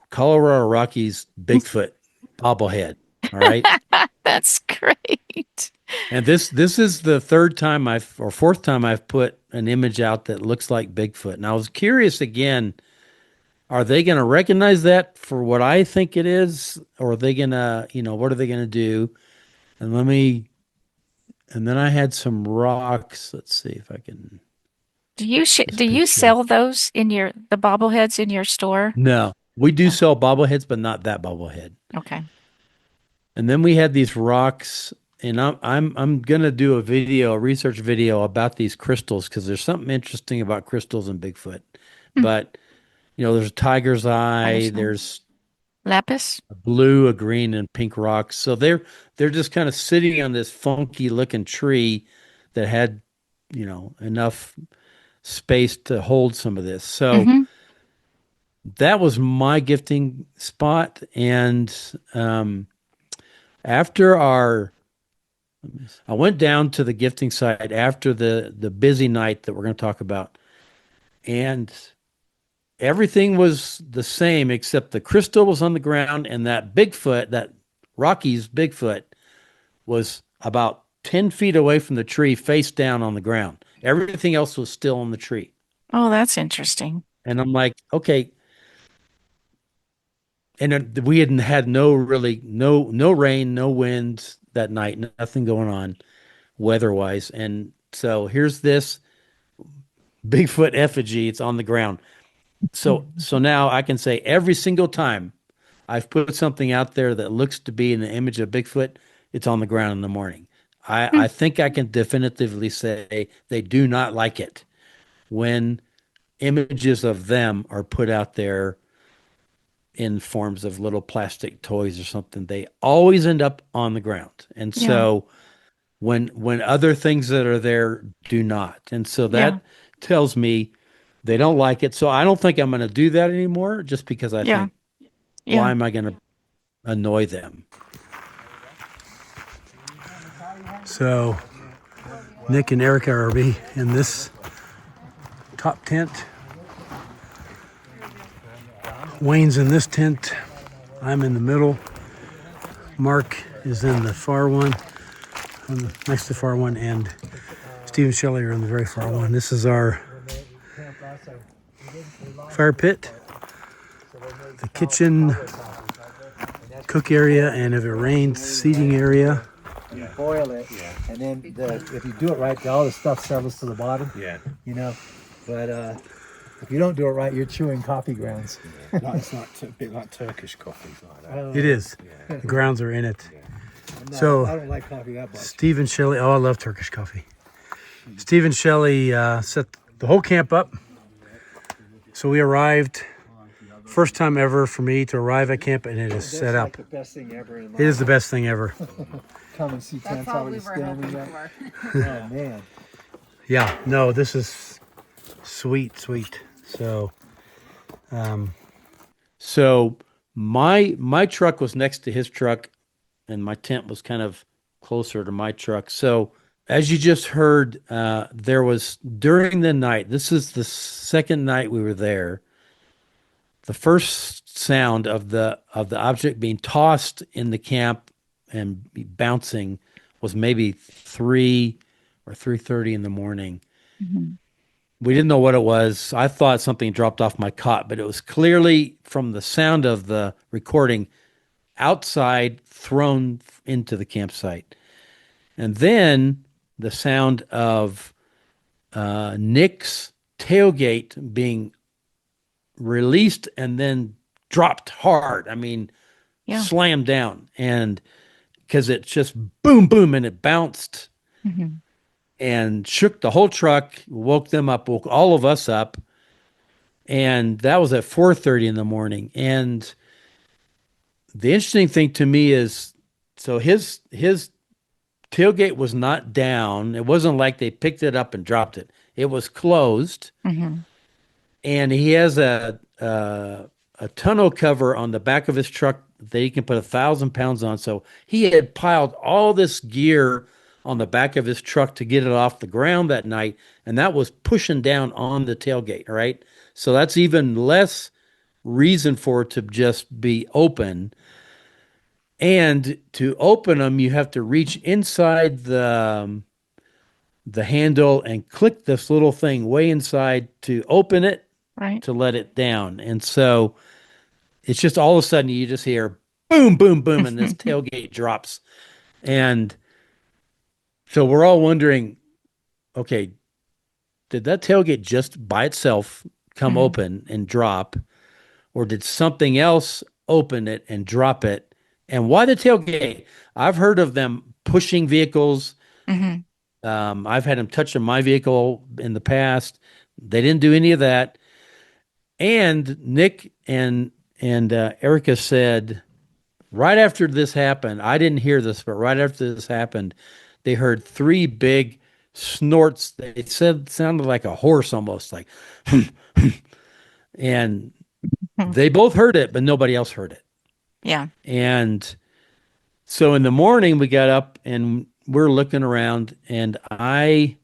Colorado Rockies Bigfoot bobblehead. All right. That's great. And this is the third time or fourth time I've put an image out that looks like Bigfoot. And I was curious again, are they going to recognize that for what I think it is, or are they going to, what are they going to do? And and then I had some rocks. Let's see if I can this Do you picture. sell those in the bobbleheads in your store? No, we do Oh, sell bobbleheads, but not that bobblehead. okay. And then we had these rocks, and I'm gonna do a research video about these crystals because there's something interesting about crystals and Bigfoot. Hmm. But there's a tiger's I eye, guess so. there's Lapis? a blue, a green, and pink rocks. So they're just kind of sitting on this funky looking tree that had enough space to hold some of this. So Hmm. that was my gifting spot, and after our I went down to the gifting site after the busy night that we're going to talk about. and everything was the same except the crystal was on the ground, and that Bigfoot, that Rocky's Bigfoot, was about 10 feet away from the tree, face down on the ground. Everything else was still on the tree. Oh, that's interesting. And I'm like, okay. And we hadn't had no rain, no wind that night, nothing going on weather-wise. And so here's this Bigfoot effigy. It's on the ground. So now I can say every single time I've put something out there that looks to be an image of Bigfoot, it's on the ground in the morning. I think I can definitively say they do not like it when images of them are put out there in forms of little plastic toys or something. They always end up on the ground. And Yeah. so when other things that are there do not. And so Yeah. that tells me they don't like it. So I don't think I'm going to do that anymore just because I Yeah. think, why Yeah. am I going to annoy them? So Nick and Erica are in this top tent. Wayne's in this tent. I'm in the middle. Mark is in the far one, next to the far one, and Steve and Shelley are in the very far one. This is our fire pit, the kitchen, cook area, and if it rains, seating area. You boil it, and then if you do it right, all the stuff settles to the bottom. Yeah. You know, but if you don't do it right, you're chewing coffee grounds. No, it's not a bit like Turkish coffee like that. It is. Yeah. The grounds are in it. I So don't like coffee that much. Steve and Shelley, oh, I love Turkish coffee. Steve and Shelley set the whole camp up. So we arrived, first time ever for me to arrive at camp, and it is set up. Like the best thing ever in life. It is the best thing ever. Come and see tents already standing up. Oh man. Yeah, no, this is sweet. So, So my truck was next to his truck, and my tent was kind of closer to my truck. So as you just heard, there was during the night. This is the second night we were there. The first sound of the object being tossed in the camp and bouncing was maybe 3 or 3:30 in the morning. Mhm. We didn't know what it was. I thought something dropped off my cot, but it was clearly from the sound of the recording outside, thrown into the campsite. And then the sound of Nick's tailgate being released and then dropped hard. I mean, Yeah. slammed down. And because it just boom, boom, and it bounced Mhm. and shook the whole truck, woke them up, woke all of us up. And that was at 4:30 in the morning. And the interesting thing to me is, so his tailgate was not down. It wasn't like they picked it up and dropped it. It was closed. Mhm. And he has a tonneau cover on the back of his truck that he can put 1,000 pounds on. So he had piled all this gear on the back of his truck to get it off the ground that night, and that was pushing down on the tailgate, right? So that's even less reason for it to just be open. And to open them, you have to reach inside the handle and click this little thing way inside to open it, Right. to let it down. And so it's just all of a sudden you just hear boom, boom, boom, and this tailgate drops. And so we're all wondering, okay, did that tailgate just by itself come Mhm. open and drop, or did something else open it and drop it? And why the tailgate? I've heard of them pushing vehicles. Mhm. I've had them touching my vehicle in the past. They didn't do any of that. And Nick and Erica said right after this happened, I didn't hear this, but right after this happened, they heard 3 big snorts. They said sounded like a horse almost, like, and they both heard it, but nobody else heard it. Yeah. And so in the morning, we got up and we're looking around, and I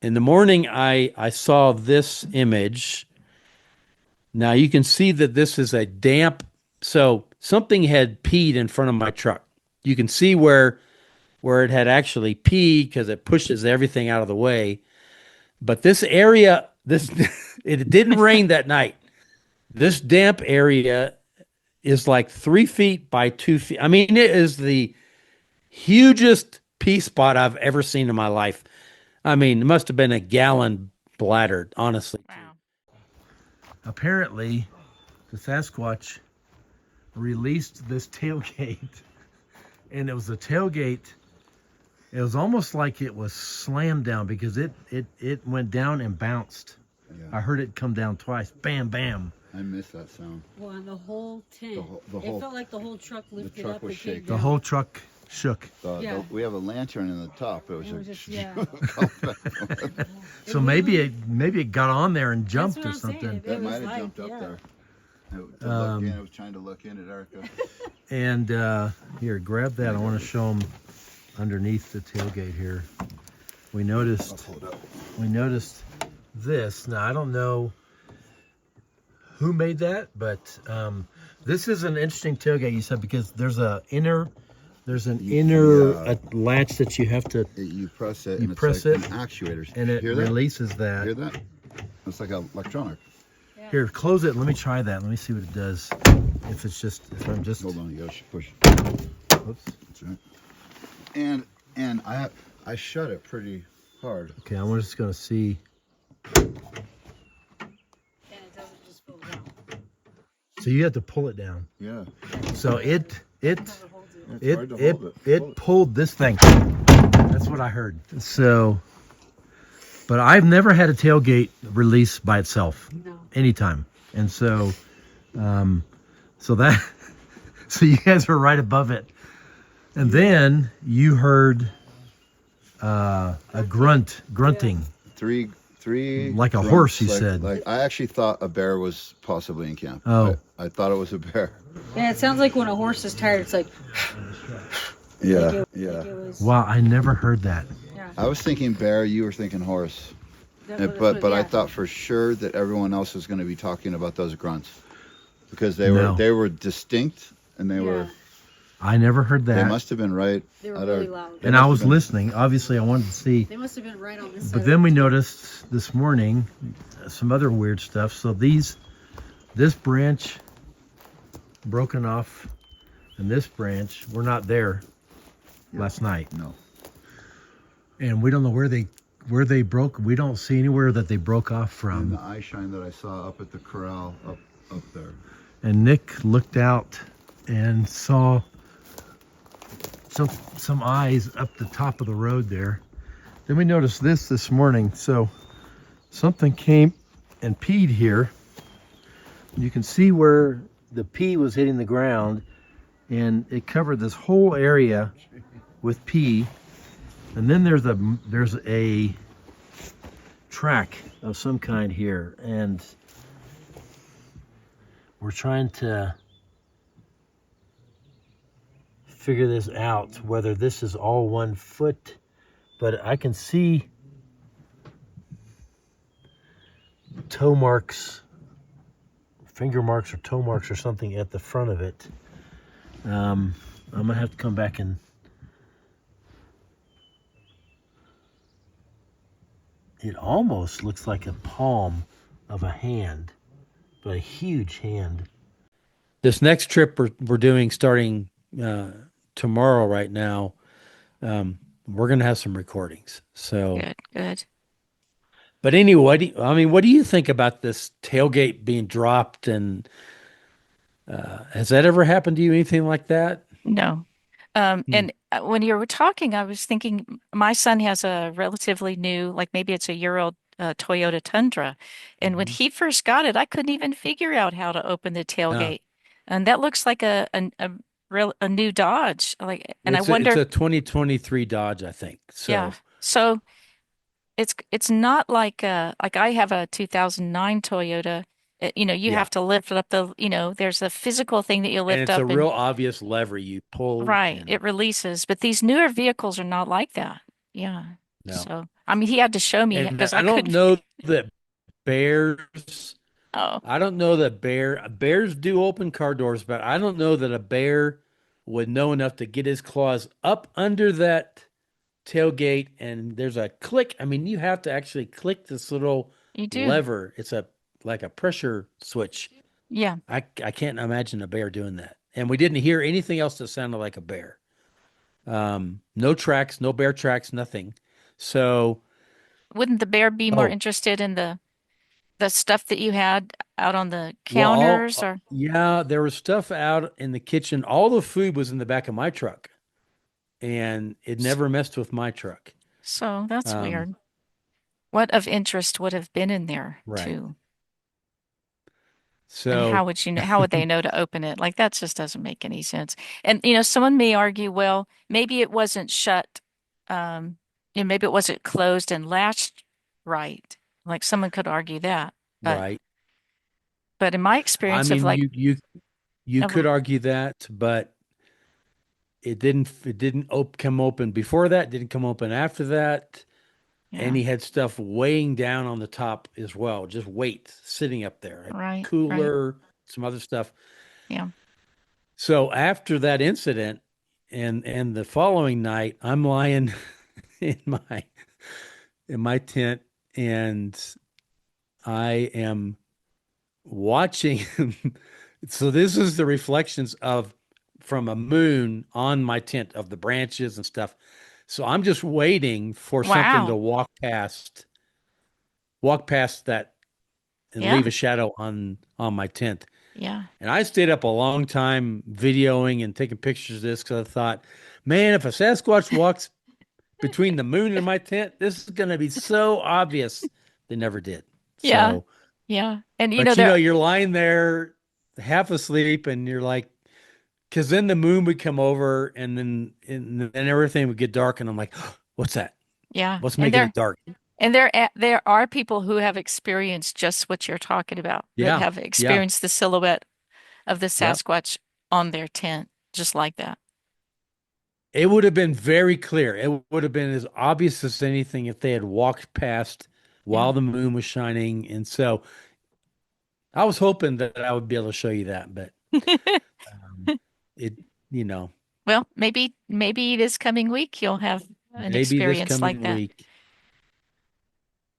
in the morning, I saw this image. Now you can see that this is a damp, so something had peed in front of my truck. You can see where it had actually peed because it pushes everything out of the way. But this area, this it didn't rain that night. This damp area is like 3 feet by 2 feet. I mean, it is the hugest pee spot I've ever seen in my life. I mean, it must have been a gallon bladder, honestly. Wow. Apparently, the Sasquatch released this tailgate, and it was a tailgate. It was almost like it was slammed down because it went down and bounced. Yeah. I heard it come down twice. Bam, bam. I miss that sound. Well, and the whole tent. The whole- it felt like the whole truck lifted truck up was and came shaking. The down. whole truck shook. Yeah. We have a lantern in the top. It was, It was just, yeah. So maybe it got on there and jumped That's or what I'm saying. something. It that was might have like, jumped up yeah. there. It was trying to look in at Erica. And here, grab that. I want to show them underneath the tailgate here. We I'll noticed pull it up. this. Now I don't know who made that, but this is an interesting tailgate. You said because there's an inner Yeah. latch that you have to, You press it, You and it's press like it, an actuators. and it Hear that? releases Hear that. that? It's like electronic. Here, close it. Let me try that. Let me see what it does. If I'm just. Hold on, you gotta push. Oops. That's right. And I shut it pretty hard. Okay, I'm just gonna see. And it doesn't just go down. So you have to pull it down. Yeah. So it It's hard to hold it pulled this thing. That's what I heard. So, but I've never had a tailgate release by itself No. anytime, and so so that so you guys were right above it, and then you heard a grunting. Three. Like a grunts, horse, you said. Like I actually thought a bear was possibly in camp. Oh. I thought it was a bear. Yeah, it sounds like when a horse is tired, it's like. Yeah. Like it, Yeah. Like it was, Wow, I never heard that. yeah. I was thinking bear. You were thinking horse. But I thought for sure that everyone else was going to be talking about those grunts because they No. were distinct and they were. I never heard They that. must have been right. They were at really our- loud. And must I have was been- listening. Obviously, I wanted to see. They must have been right on this side. But then we noticed this morning some other weird stuff. So this branch broken off, and this branch were not there last night, No. and we don't know where they broke. We don't see anywhere that they broke off And the from. eye shine that I saw up at the corral up there. And Nick looked out and saw some eyes up the top of the road there. Then we noticed this morning. So something came and peed here. You can see where the pee was hitting the ground, and it covered this whole area with pee. And then there's a track of some kind here, and we're trying to figure this out, whether this is all 1 foot, but I can see toe marks, finger marks or toe marks or something at the front of it. I'm gonna have to come back and it almost looks like a palm of a hand, but a huge hand. This next trip we're doing starting tomorrow right now, we're going to have some recordings. So, Good. but anyway, what do you think about this tailgate being dropped? And has that ever happened to you? Anything like that? No. And when you were talking, I was thinking my son has a relatively new, like maybe it's a year old Toyota Tundra. And when he first got it, I couldn't even figure out how to open the tailgate. And that looks like a new Dodge. And I wonder. It's a 2023 Dodge, I think. So, Yeah. So it's not like I have a 2009 Toyota. You have to lift it up there's a physical thing that you and lift it's up a real obvious lever you pull. right, and- it releases. But these newer vehicles are not like that. Yeah. no. So, I mean, he had to show me And because I I don't couldn't. know that bears, Oh, I don't know that bears do open car doors, but I don't know that a bear would know enough to get his claws up under that tailgate and there's a click. I mean, you have to actually click this little you do. lever. It's a like a pressure switch. Yeah. I can't imagine a bear doing that. And we didn't hear anything else that sounded like a bear. No tracks, no bear tracks, nothing. So, Wouldn't the bear be more oh, interested in the stuff that you had out on the well, counters or yeah, there was stuff out in the kitchen. All the food was in the back of my truck, and it never messed with my truck. so that's Um, weird. What of interest would have been in there right. too? And how So, would you know, how would they know to open it? Like that just doesn't make any sense. And someone may argue, well, maybe it wasn't shut, maybe it wasn't closed and latched right. Like someone could argue that. But right. but in my I experience of mean, like you of could argue that, but it didn't come open before that, didn't come open after that. And yeah, he had stuff weighing down on the top as well, just weight sitting up there, a right, right. cooler, some other stuff. Yeah. So after that incident and the following night, I'm lying in my tent and I am watching. So this is the reflections of from a moon on my tent of the branches and stuff. So I'm just waiting for something to Wow. walk past that and Yeah. leave a shadow on my tent. Yeah. And I stayed up a long time videoing and taking pictures of this because I thought, man, if a Sasquatch walks between the moon and my tent, this is going to be so obvious. They never did. Yeah. So, Yeah. And but there you're lying there half asleep and you're like, because then the moon would come over and then everything would get dark. And I'm like, what's that? yeah. What's And making it dark? there are people who have experienced just what you're talking about, that Yeah. have Yeah. experienced the silhouette of the Yep. Sasquatch on their tent, just like that. It would have been very clear. It would have been as obvious as anything if they had walked past Yeah. while the moon was shining. And so I was hoping that I would be able to show you that, but it, you know, Well, maybe this coming week you'll have an maybe this experience like coming that. week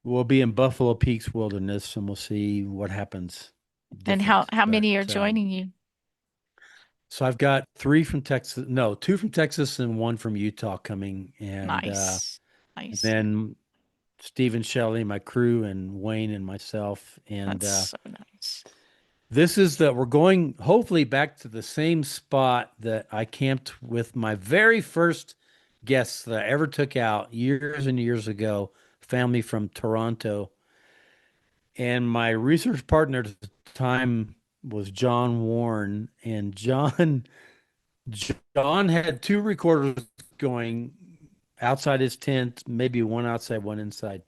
we'll be in Buffalo Peaks Wilderness and we'll see what happens And how different. how But many are joining you? so I've got three from Texas, no, two from Texas and one from Utah coming, and Nice. Nice. then Stephen Shelley, my crew, and Wayne and myself, and That's so nice. this is that we're going hopefully back to the same spot that I camped with my very first guests that I ever took out years and years ago, family from Toronto. And my research partner at the time was John Warren. And John had two recorders going outside his tent, maybe one outside, one inside.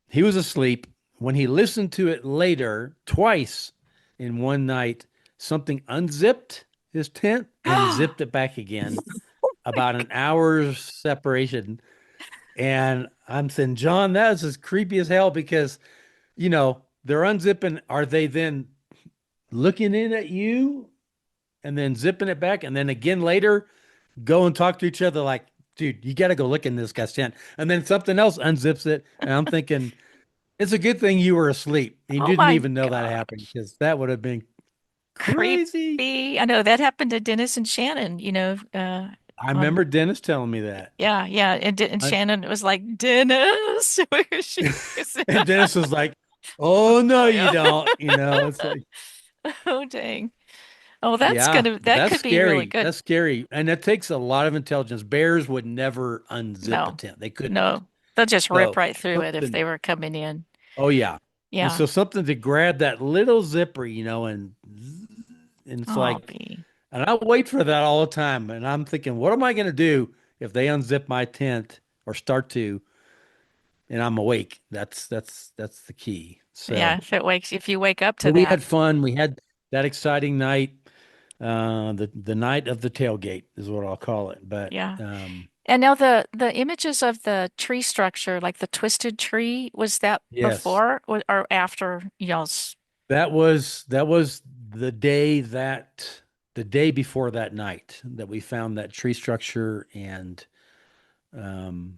He was asleep. When he listened to it later, twice in one night, something unzipped his tent and zipped it back again, about an hour's separation. And I'm saying, John, that is as creepy as hell because, they're unzipping. Are they then looking in at you and then zipping it back? And then again later, go and talk to each other like, dude, you got to go look in this guy's tent. And then something else unzips it. And I'm thinking, it's a good thing you were asleep. You Oh didn't my even know that happened gosh. because that would have been crazy. Creepy. I know that happened to Dennis and Shannon, I on remember Dennis telling me that. yeah, yeah. And I, Shannon was like, Dennis, where is she? and Dennis was like, oh, no, you Yeah. don't. It's like, Oh dang. Oh, yeah, that that's could be really scary. good. That's scary. And it takes a lot of intelligence. Bears would never unzip a No, tent. They couldn't. no. They'll just rip So right through it if something, they were coming in. oh, yeah. And Yeah. so something to grab that little zipper, and it's Oh, like, B. and I wait for that all the time. And I'm thinking, what am I going to do if they unzip my tent or start to, and I'm awake? That's the key. Yeah, So, if you wake up to but we that. had fun. We had that exciting night. The night of the tailgate is what I'll call it. But Yeah. And now the images of the tree structure, like the twisted tree, was that Yes. before or after y'all's? That was the day that the day before that night that we found that tree structure um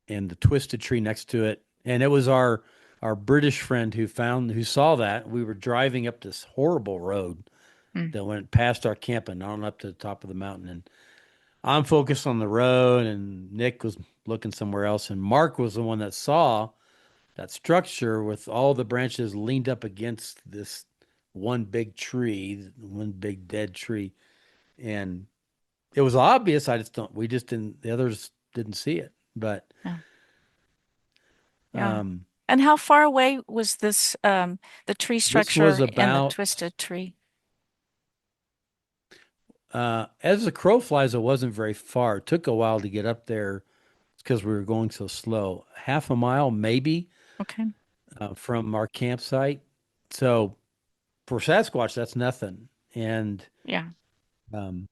and the twisted tree next to it. And it was our British friend who saw that. We were driving up this horrible road Mm, that went past our camp and on up to the top of the mountain. And I'm focused on the road, and Nick was looking somewhere else. And Mark was the one that saw that structure with all the branches leaned up against this one big tree, one big dead tree. And it was obvious. We just didn't, the others didn't see it. But, yeah. Yeah. um, And how far away was this, the tree this was structure and the about, twisted tree? as the crow flies, it wasn't very far. It took a while to get up there because we were going so slow. Half a mile, maybe, Okay. from our campsite. So for Sasquatch, that's nothing. Yeah. Um,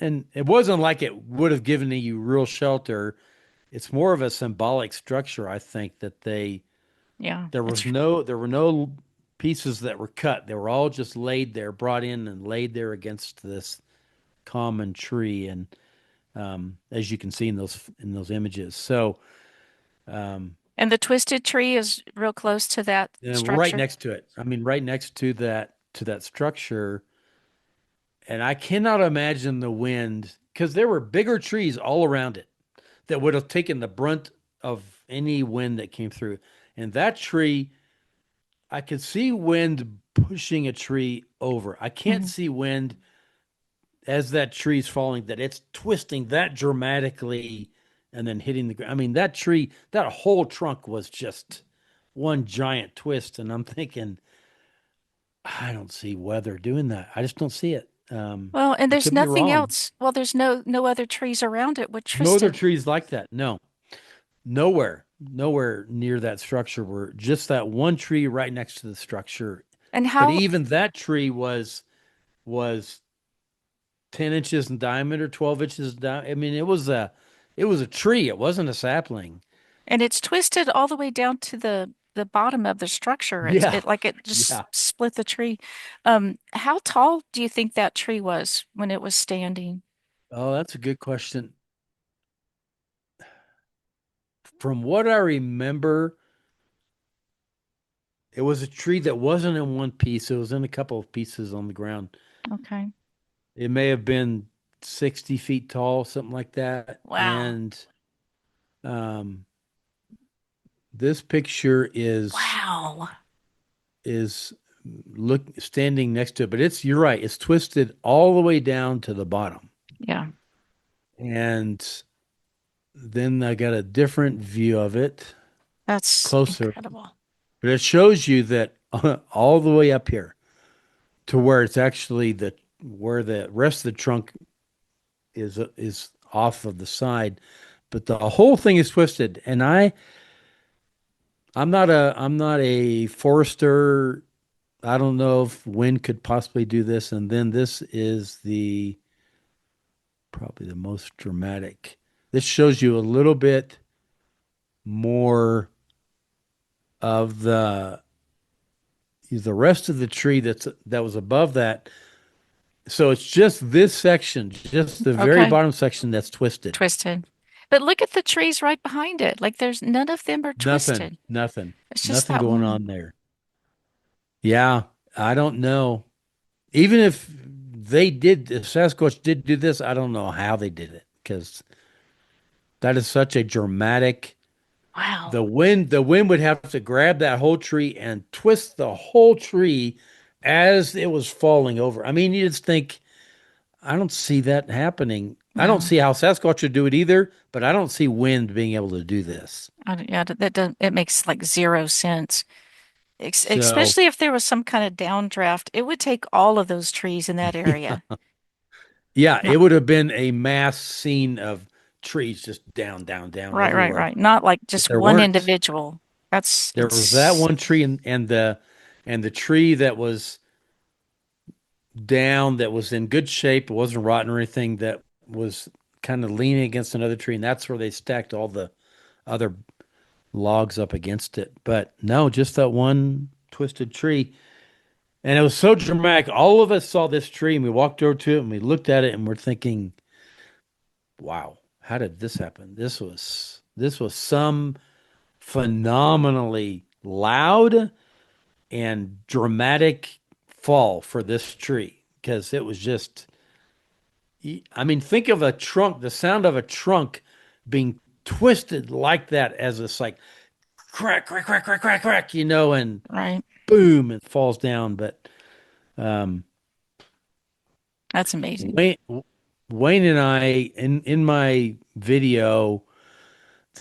and it wasn't like it would have given you real shelter. It's more of a symbolic structure, I think, that Yeah. there were no pieces that were cut. They were all just laid there, brought in and laid there against this common tree. And as you can see in those images. So And the twisted tree is real close to that and we're right structure. next to it. I mean, right next to that structure. And I cannot imagine the wind because there were bigger trees all around it that would have taken the brunt of any wind that came through. And that tree, I could see wind pushing a tree over. I can't Mhm. see wind as that tree's falling, that it's twisting that dramatically and then hitting the ground. I mean, that tree, that whole trunk was just one giant twist. And I'm thinking, I don't see weather doing that. I just don't see it. Well, and I there's could be nothing wrong. else. Well, there's no other trees around it with No other twisted. trees like that. No, nowhere near that structure were just that one tree right next to the structure. And But how even that tree was 10 inches in diameter, 12 inches down. I mean, it was a tree. It wasn't a sapling. and it's twisted all the way down to the bottom of the structure. Yeah. It like it just Yeah. split the tree. How tall do you think that tree was when it was standing? Oh, that's a good question. From what I remember, it was a tree that wasn't in one piece. It was in a couple of pieces on the ground. Okay. It may have been 60 feet tall, something like that. Wow. And um, this picture Wow. is look standing next to it, but you're right, it's twisted all the way down to the bottom. Yeah. And then I got a different view of it That's closer, incredible. but it shows you that all the way up here to where it's actually the where the rest of the trunk is off of the side, but the whole thing is twisted. And I'm not a forester. I don't know if wind could possibly do this. And then this is the probably the most dramatic. This shows you a little bit more of the rest of the tree that was above that. So it's just this section, just the very Okay. bottom section that's twisted. Twisted. But look at the trees right behind it. Like there's none of them are Nothing, twisted. nothing, It's just nothing that going one. on there. Yeah, I don't know. Even if Sasquatch did do this, I don't know how they did it because that is such a dramatic. Wow. The wind would have to grab that whole tree and twist the whole tree as it was falling over. I mean, you just think, I don't see that happening. I don't No. see how Sasquatch would do it either, but I don't see wind being able to do this. Yeah, that doesn't, it makes like zero sense. So, Especially if there was some kind of downdraft, it would take all of those trees in that area. yeah, it Not, would have been a mass scene of trees just down, down, down everywhere. right. Not like But just there one weren't. individual. That's There was that it's one tree and the tree that was down that was in good shape. It wasn't rotten or anything. That was kind of leaning against another tree, and that's where they stacked all the other logs up against it. But no, just that one twisted tree. And it was so dramatic. All of us saw this tree and we walked over to it and we looked at it and we're thinking, wow, how did this happen? This was some phenomenally loud and dramatic fall for this tree because it was just, I mean, think of a trunk, the sound of a trunk being twisted like that as it's like crack, crack, crack, crack, crack, crack, and Right. boom, it falls down. But That's amazing. Wayne and I, in my video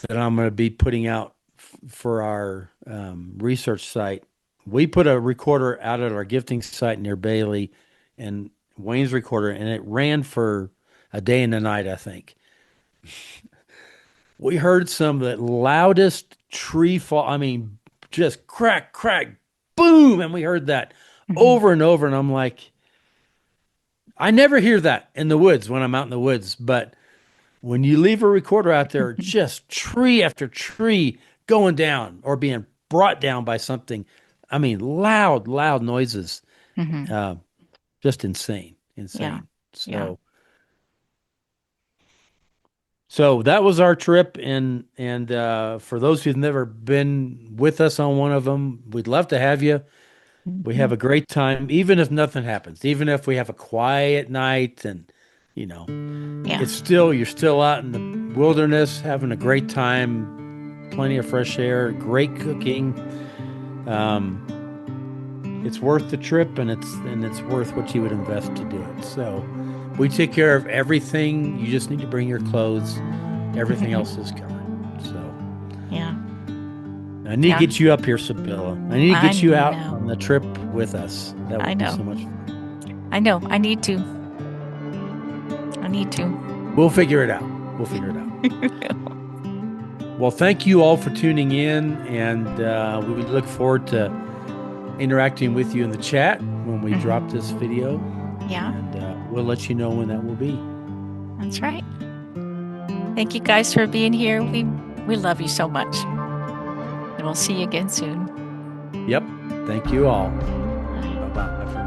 that I'm going to be putting out for our research site, we put a recorder out at our gifting site near Bailey, and Wayne's recorder, and it ran for a day and a night, I think. We heard some of the loudest tree fall. I mean, just crack, crack, boom. And we heard that over and over. And I'm like, I never hear that in the woods when I'm out in the woods. But when you leave a recorder out there, just tree after tree going down or being brought down by something. I mean, loud noises. Just insane. Yeah. So that was our trip, and for those who've never been with us on one of them, we'd love to have you. We have a great time, even if nothing happens, even if we have a quiet night, and it's still, you're still out in the wilderness having a great time, plenty of fresh air, great cooking. It's worth the trip, and it's worth what you would invest to do it. So we take care of everything. You just need to bring your clothes. Everything else is covered. So Yeah. I need to get you up here, Sibylla. I need to get you out know. on the trip with us. That would I be know. so much fun. I know. I need to. We'll figure it out. Well, thank you all for tuning in, and we look forward to interacting with you in the chat when we drop this video. Yeah. And we'll let you know when that will be. That's right. Thank you guys for being here. We love you so much. And we'll see you again soon. Yep. Thank you all. Bye-bye.